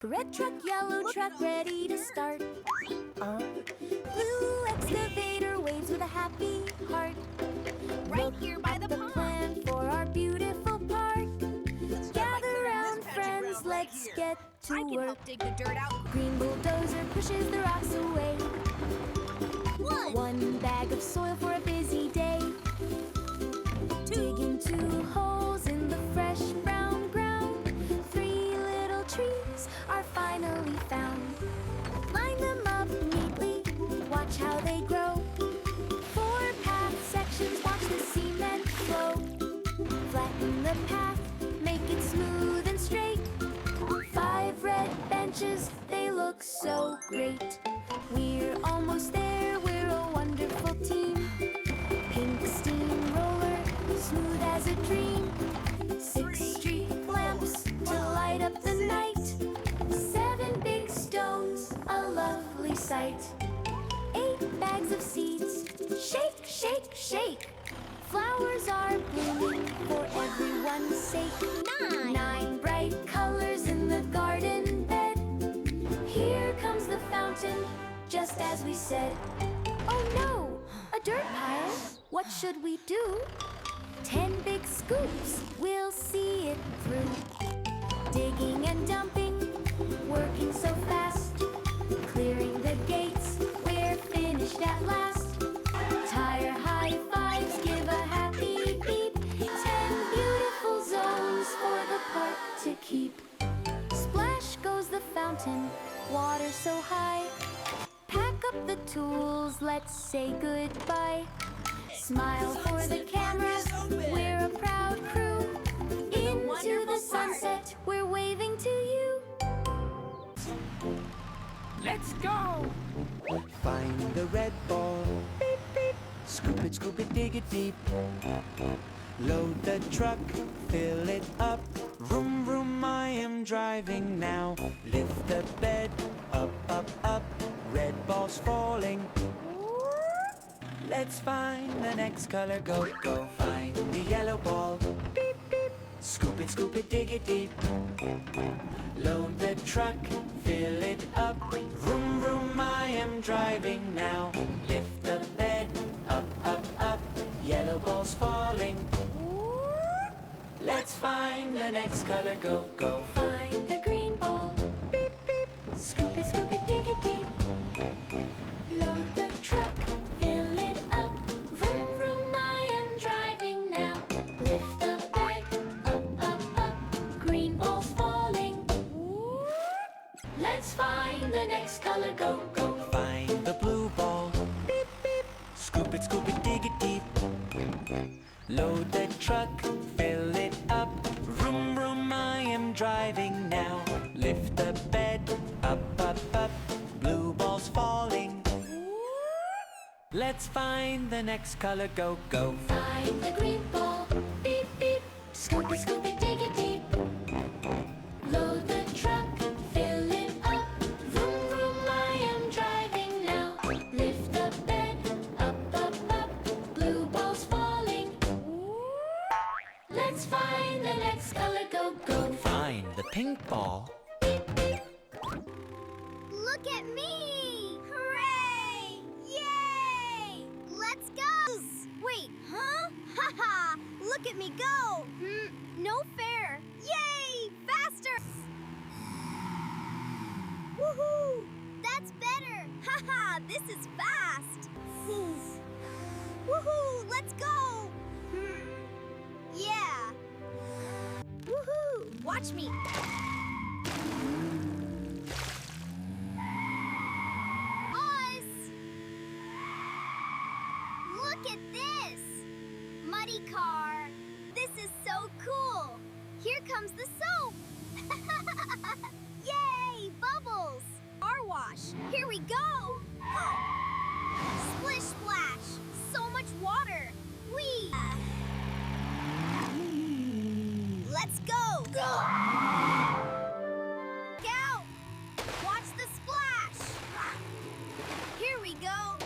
Red truck, yellow truck, ready to start. Blue excavator waves with a happy heart. Right here by the pond. Plan for our beautiful park. Gather round, friends, let's get to I can work. help dig the dirt out. Green bulldozer pushes the rocks away. One bag of soil for a busy day. Digging 2 holes in the fresh brown ground. 3 little trees are finally found. Line them up neatly, watch how they grow. 4 path sections, watch the cement flow. Flatten the path, make it smooth and straight. 5 red benches, they look so great. We're almost there, we're a wonderful team. Pink steamroller, smooth as a dream. 6 street lamps to light up the night. 7 big stones, a lovely sight. 8 bags of seeds, shake, shake, shake. Flowers are blooming for everyone's sake. 9 bright colors in the garden bed. Here comes the fountain, just as we said. Oh no, a dirt pile, what should we do? 10 big scoops, we'll see it through. Digging and dumping, working so fast. Clearing the gates, we're finished at last. Tire high fives, give a happy beep. 10 beautiful zones for the park to keep. Splash goes the fountain, water so high. Pack up the tools, let's say goodbye. Smile for the cameras, we're a proud crew. Into the sunset, we're waving to you. Let's go! Find the red ball. Beep, beep. Scoop it, dig it deep. Load the truck, fill it up. Vroom, vroom, I am driving now. Lift the bed, up, up, up. Red ball's falling. Let's find the next color, go, go. Find the yellow ball. Beep, beep. Scoop it, dig it deep. Load the truck, fill it up. Vroom, vroom, I am driving now. Lift the bed, up, up, up. Yellow ball's falling. Let's find the next color, go, go. Find the green ball. Beep, beep. Scoop it, dig it deep. Load the truck, fill it up. Vroom, vroom, I am driving now. Lift the bed, up, up, up. Green ball's falling. Let's find the next color, go, go. Find the blue ball. Beep, beep. Scoop it, dig it deep. Load the truck, fill it up. Vroom, vroom, I am driving now. Lift the bed, up, up, up. Blue ball's falling. Let's find the next color, go, go. Find the green ball. Beep, beep. Scoop it, dig it deep. Load the truck, fill it up. Vroom, vroom, I am driving now. Lift the bed, up, up, up. Blue ball's falling. Let's find the next color, go, go. Find the pink ball. Beep, beep. Look at me! Hooray! Yay! Let's go! Wait, huh? Haha! Look at me go! No fair! Yay! Faster! Woohoo! That's better! Haha! This is fast! Woohoo! Let's go! Yeah! Woohoo! Watch me! Look at this! Muddy car! This is so cool! Here comes the soap! Yay! Bubbles! Car wash! Here we go! Splish splash! So much water! Whee! Let's go! Go! Look out! Watch the splash! Here we go!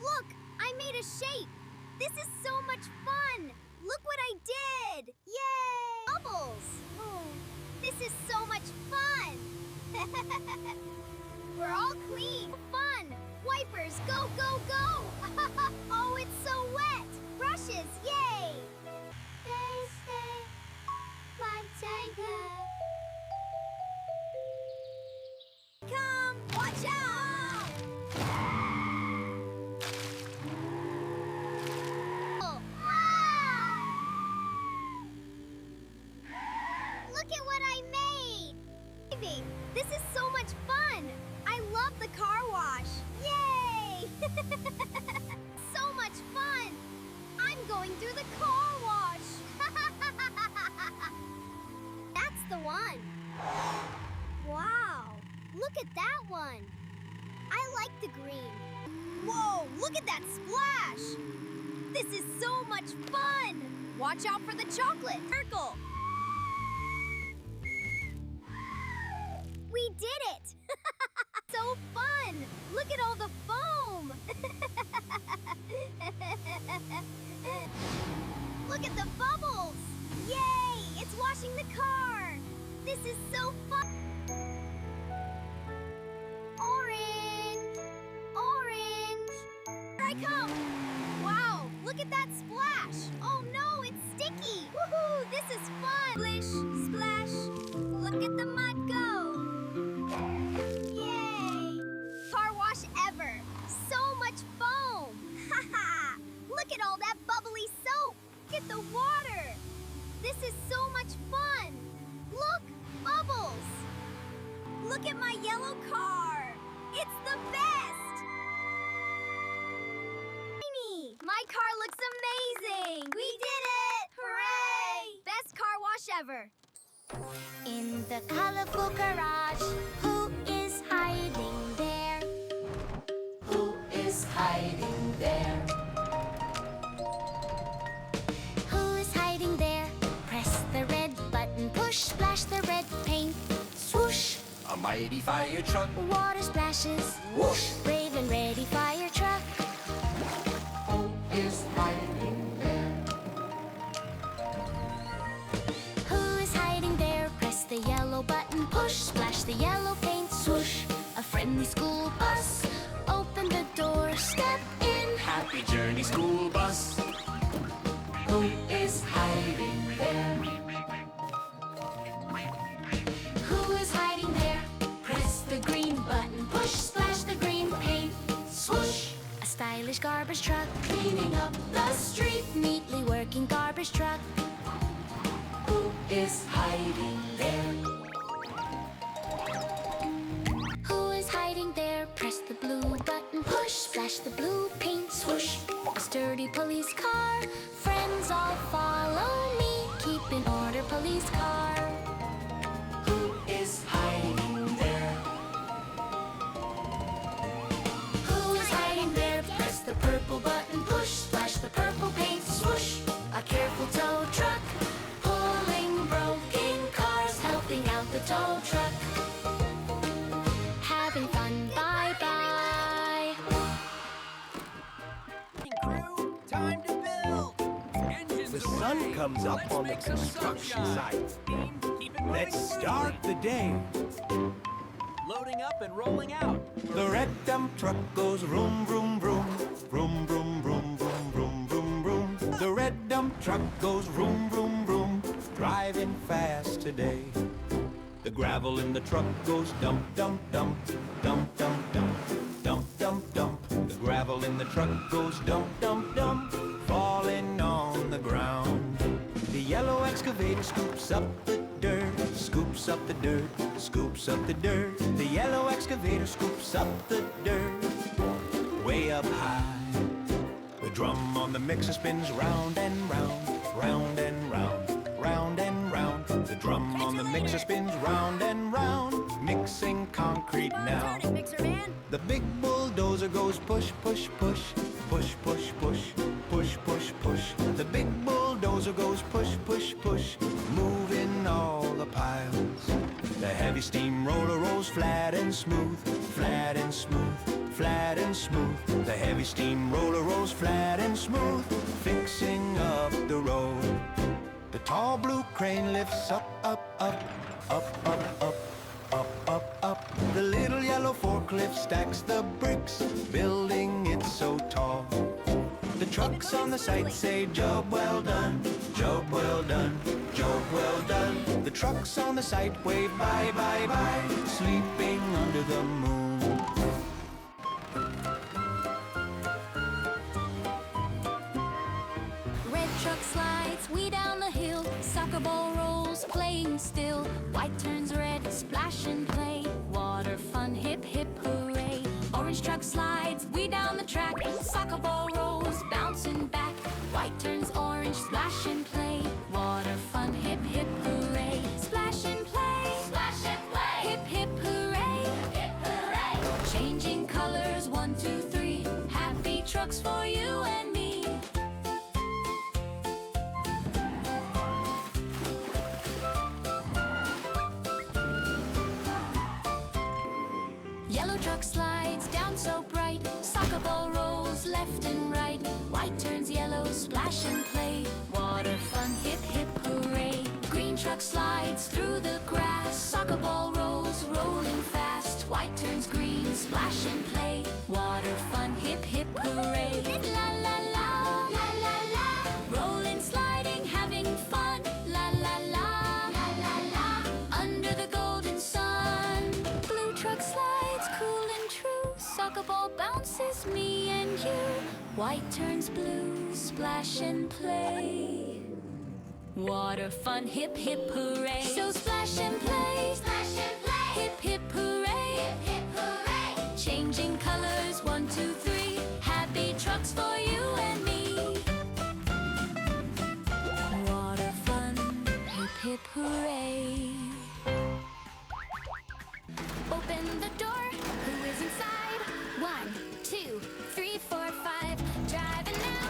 Look! I made a shape! This is We're all clean. Fun. Wipers, go, go, go. Oh, it's so wet. Brushes, yay. Stay, stay. My tiger. Come, watch out. Oh. Ah! Look at what I made. This is so much fun! I love the car wash! Yay! So much fun! I'm going through the car wash! That's the one! Wow! Look at that one! I like the green. Whoa! Look at that splash! This is so much fun! Watch out for the chocolate! Circle! We did it! So fun! Look at all the foam! Look at the bubbles! Yay! It's washing the car! This is so fun! Orange! Orange! Here I come! Wow! Look at that splash! Oh no, it's sticky! Woohoo! This is fun! Splish! Splash! Look at the mud go! Yay! Car wash ever! So much foam! Haha! Look at all that bubbly soap! Get the water! This is so much fun! Look! Bubbles! Look at my yellow car! It's the best! Tiny! My car looks amazing! We did it! Hooray! Best car wash ever! In the colorful garage, who is hiding there? Who is hiding there? Who is hiding there? Press the red button, push, splash the red paint. Swoosh, A mighty fire truck. water splashes. Whoosh! Brave and ready fire truck. Who is hiding there? Who is hiding there? Press the yellow button, push, splash the yellow paint. Swoosh, a friendly school bus. Open the door, step in. Happy journey school bus. Who is hiding there? Who is hiding there? Press the green button, push, splash the green paint. Swoosh, a stylish garbage truck. Cleaning up the Street, neatly working garbage truck. Who is hiding there? Who is hiding there? Press the blue button, push, splash the blue paint. Swoosh, a sturdy police car. Friends all follow me. Keep in order, police car. Who is hiding there? Who is hiding there? Press the purple button, push, splash the purple paint. Swoosh, a careful tow truck. Pulling broken cars, helping out the tow truck. Having fun, bye-bye. Crew, time to build! The sun comes up on the construction site. Let's start the day. Loading up and rolling out. The red dump truck goes vroom, vroom, vroom. Vroom, vroom, vroom, vroom, vroom, vroom, vroom. The red dump truck goes vroom, vroom, vroom. Driving fast today. The gravel in the truck goes dump, dump, dump. Dump, dump, dump. Dump, dump, dump. The gravel in the truck goes dump, dump, dump. Falling on the ground. The yellow excavator scoops up the dirt. Scoops up the dirt. Scoops up the dirt. The yellow excavator scoops up the dirt. Way up high. The drum on the mixer spins round and round. Round and round. Round and round. The drum on the mixer spins round and round. Mixing concrete now. Turn it, Mixer Man! The big bulldozer goes push, push, push. Push, push, push. Push, push, push. The big bulldozer goes push, push, push. Moving all the piles. The heavy steamroller rolls flat and smooth. Flat and smooth. Flat and smooth. The heavy steamroller rolls flat and smooth. Fixing up the road. The tall blue crane lifts up, up, up. Up, up, up. Up, up, up. the forklift stacks the bricks, building it so tall. The trucks on the site say, job well done, job well done, job well done. The trucks on the site wave bye, bye, bye, sleeping under the moon. Red truck slides way down the hill. Soccer ball rolls, playing still. White turns red, splash and play. Water fun, hip hip hooray. Orange truck slides way down the track. Soccer ball rolls, bouncing back. White turns orange, splash and play. Water fun, hip hip hooray. Splash and play, splash and play. Hip hip hooray, hip hooray. Changing colors, 1, 2, 3. Happy trucks for you and me. Yellow truck slides down so bright. Soccer ball rolls left and right. White turns yellow, splash and play. Water fun, hip hip hooray. Green truck slides through the grass. Soccer ball rolls, rolling fast. White turns green, splash and play. Water fun, hip hip hooray. La la la, la la la. Rolling, sliding, having fun. La la la, la la la. Under the golden sun. Blue truck slides, cool and true. Soccer ball bounces me and you. White turns blue, splash and play. Water fun, hip hip hooray. So splash and play, splash and play. Hip hip hooray, hip hip hooray. Changing colors, 1, 2, 3. Happy trucks for you and me. Water fun, hip hip hooray. Open the door, who is inside? 1, 2, 3, 4, 5. Driving now,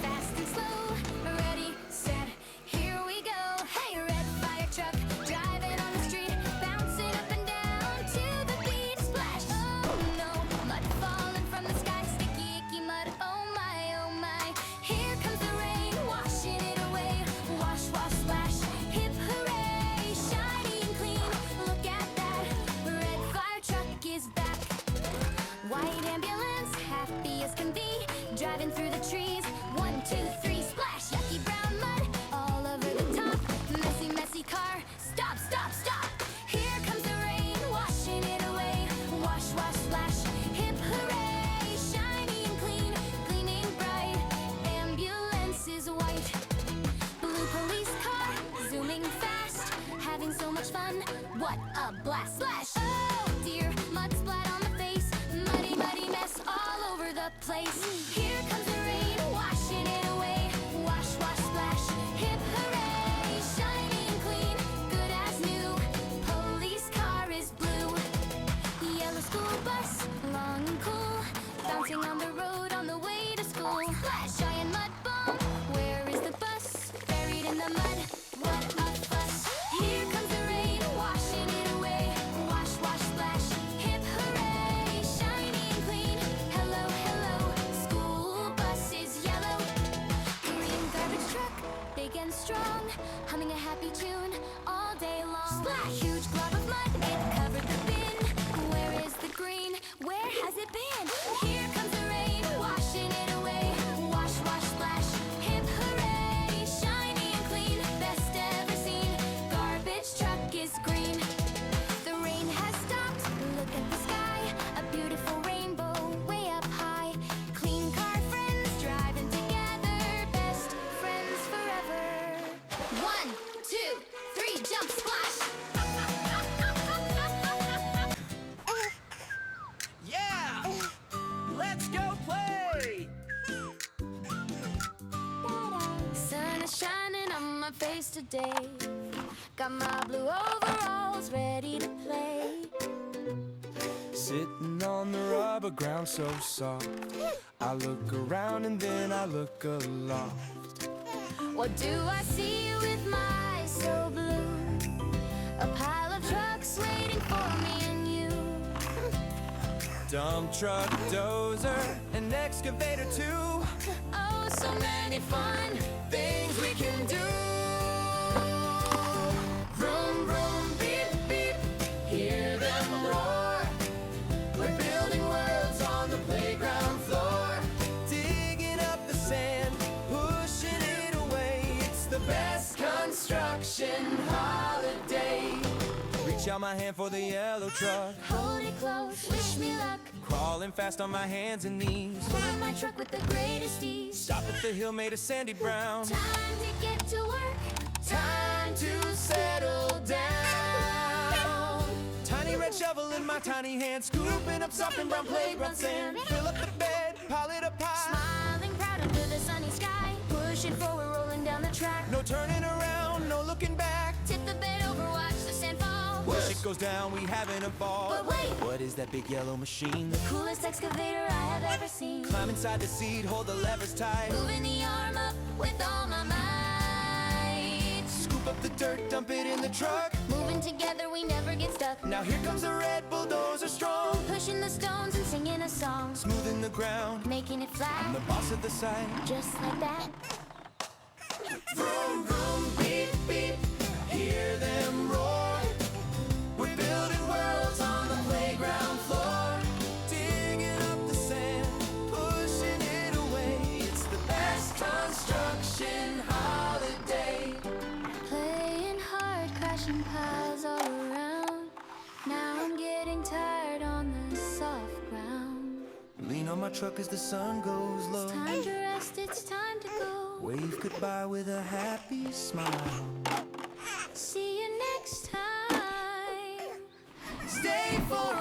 fast and slow. Ready, set, here we go. Hey, red fire truck, driving on the street, bouncing up and down to the beat. Splash, oh no, mud falling from the sky, sticky icky mud, oh my, oh my. Here comes the rain, washing it away. Wash, wash, splash, hip hooray. Shiny and clean, look at that. Red fire truck is back. White ambulance, happy as can be, driving through the trees. 1, 2, 3, splash, yucky brown mud all over the top. Messy, messy car, stop, stop, stop. Here comes the rain, washing it away. Wash, wash, splash, hip hooray. Shiny and clean, gleaming bright. Ambulance is white. Blue police car, zooming fast, having so much fun. What a blast! Splash! Oh dear, mud splat on the face. Muddy, muddy mess all over the place. Here comes the rain, washing it away. Wash, wash, splash, hip hooray. Shiny and clean, good as new. Police car is blue. Yellow school bus, long and cool, bouncing on the road on the way to school. Splash! Giant mud bomb, where is the bus? Buried in the mud, what a fuss. Here comes the rain, washing it away. Wash, wash, splash, hip hooray. Shiny and clean, hello, hello. School bus is yellow. Green garbage truck, big and strong, humming a happy tune all day long. Splash! Huge glob of mud, it covered the bin. Where is the green? Where has it been? Here comes the rain, washing it away. Wash, wash, splash, hip hooray. Shiny and clean, best ever seen. Garbage truck is green. The rain has stopped, look at the sky. A beautiful rainbow way up high. Clean car friends driving together, best friends forever. 1, 2, 3, jump, splash. Yeah! Let's go play! Sun is shining on my face today. Got my blue overalls ready to play. Sitting on the rubber ground so soft, I look around and then I look aloft. What do I see with my eyes so blue? A pile of trucks waiting for me and you. Dump truck, dozer, an excavator too. Oh, so many fun Things we can do. Vroom, vroom, beep, beep. Hear them roar. out my hand for the yellow truck. Hold it close, wish me luck. Crawling fast on my hands and knees. Pulling my truck with the greatest ease. Stop at the hill made of sandy brown. Time to get to work. Time to settle down. Tiny red shovel in my tiny hand, scooping up soft and brown playground sand. Fill up the bed, pile it up high. Smiling proud under the sunny sky. Pushing forward, rolling down the track. No turning around, no looking back. Tip the bed over, watch the sand fall. When it goes down, we having a ball. But wait, what is that big yellow machine? coolest excavator I have ever seen. Climb inside the seat, hold the levers tight. Moving the arm up with all my might. Scoop up the dirt, dump it in the truck. Moving together, we never get stuck. Now here comes the red bulldozer strong. Pushing the stones and singing a song. Smoothing the ground, Making it flat, I'm the boss of the site. just like that. Vroom, vroom, beep, beep, hear them roar. We're building worlds on the playground floor. Digging up the sand, pushing it away. It's the best construction holiday. Playing hard, crashing piles all around. Now I'm getting tired on the soft ground. Lean on my truck as the sun goes low. It's time to rest, it's time to go. Wave goodbye with a happy smile. See you next time. Stay for